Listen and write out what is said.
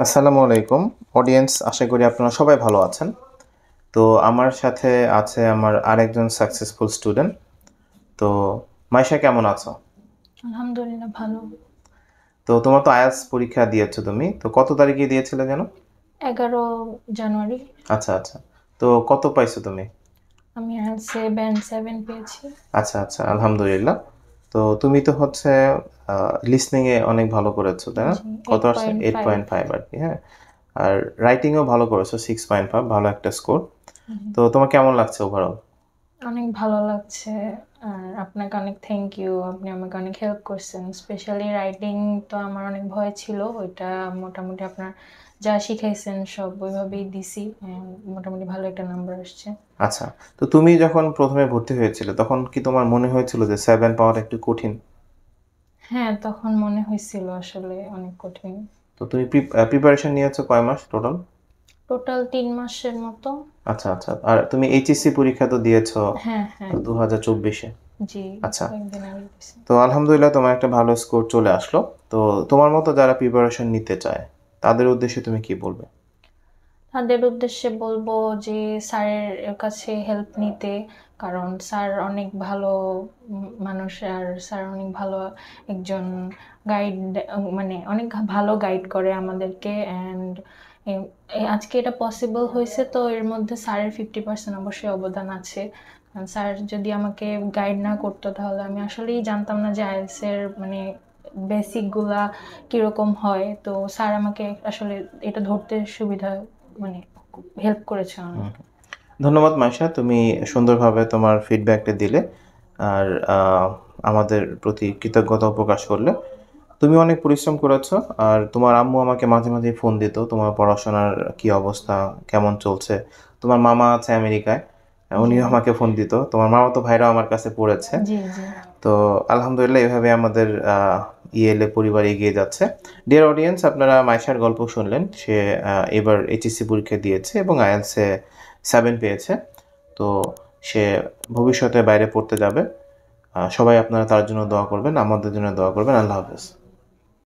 আসসালামু আলাইকুম অডিয়েন্স, আশা করি আপনারা সবাই ভালো আছেন। তো আমার সাথে আছে আমার আরেকজন সাকসেসফুল স্টুডেন্ট। তো মাইশা, কেমন আছো? আলহামদুলিল্লাহ ভালো। তো তোমার তো আইএলটিএস পরীক্ষা দিয়েছো, তুমি তো কত তারিখে দিয়েছিলে যেন? 11 জানুয়ারি। আচ্ছা আচ্ছা। তো কত পাইছো তুমি? আমি আইএলটিএসে ব্যান্ড 7 পেয়েছি। আচ্ছা আচ্ছা, আলহামদুলিল্লাহ। তো তুমি তো হচ্ছে লিসনিং এ অনেক ভালো করেছো, তাই না? জি, কত এইট আসছে? Point eight five point five আর কি, হ্যাঁ। আর রাইটিংও ভালো করেছো, 6.5, ভালো একটা স্কোর। তো তোমার কেমন লাগছে ওভারঅল? অনেক ভালো লাগছে। আর আপনাকে অনেক থ্যাংক ইউ, আপনি আমাকে অনেক হেল্প করছেন। স্পেশালি রাইটিং তো আমার অনেক ভয় ছিল, ওইটা মোটামুটি আপনার যা শিখাইছেন সব ওইভাবেই দিছি, মোটামুটি ভালো একটা নাম্বার আসছে। আচ্ছা। তো তুমি যখন প্রথমে ভর্তি হয়েছিলে তখন কি তোমার মনে হয়েছিল যে 7 পাওয়াটা একটু কঠিন? হ্যাঁ, তখন মনে হয়েছিল আসলে অনেক কঠিন। তো তুমি প্রিপারেশন নিয়েছো কয় মাস টোটাল? টোটাল 3 মাসের মতো। আচ্ছা আচ্ছা। আর তুমি এইচএসসি পরীক্ষা তো দিয়েছো হ্যাঁ হ্যাঁ। 2024-এ? জি, আচ্ছা। কয়েকদিন আগে দিছি। তো আলহামদুলিল্লাহ তোমার একটা ভালো স্কোর চলে আসলো। তো তোমার মতো যারা প্রিপারেশন নিতে চায় তাদের উদ্দেশ্যে তুমি কি বলবে? তাদের উদ্দেশ্যে বলবো যে স্যারের কাছে হেল্প নিতে, কারণ স্যার অনেক ভালো মানুষ, আর স্যার অনেক ভালো একজন গাইড, মানে অনেক ভালো গাইড করে আমাদেরকে। অ্যান্ড আজকে এটা পসিবল হয়েছে, তো এর মধ্যে স্যারের 50% অবশ্যই অবদান আছে। কারণ স্যার যদি আমাকে গাইড না করতো তাহলে আমি আসলেই জানতাম না যে আইএলটিএস এর মানে বেসিকগুলা কিরকম হয়। তো স্যার আমাকে আসলে এটা ধরতে সুবিধা, মানে হেল্প করেছে অনেক। ধন্যবাদ মাইশা, তুমি সুন্দরভাবে তোমার ফিডব্যাকটা দিলে আর আমাদের প্রতি কৃতজ্ঞতা প্রকাশ করলে। তুমি অনেক পরিশ্রম করেছো। আর তোমার আম্মু আমাকে মাঝে মাঝে ফোন দিত, তোমার পড়াশোনার কি অবস্থা, কেমন চলছে। তোমার মামা আছে আমেরিকায়, জি উনিও আমাকে ফোন দিত। তোমার মামাতো ভাইরাও আমার কাছে পড়েছে। জি জি। তো আলহামদুলিল্লাহ এভাবে আমাদের ইএলএ পরিবার এগিয়ে যাচ্ছে। ডিয়ার অডিয়েন্স, আপনারা মাইশার গল্প শুনলেন। সে এবার এইচএসসি পরীক্ষা দিয়েছে এবং আইএলটিএসে 7 পেয়েছে। তো সে ভবিষ্যতে বাইরে পড়তে যাবে। সবাই আপনারা তার জন্য দোয়া করবেন, আমাদের জন্য দোয়া করবেন। আল্লাহ হাফেজ।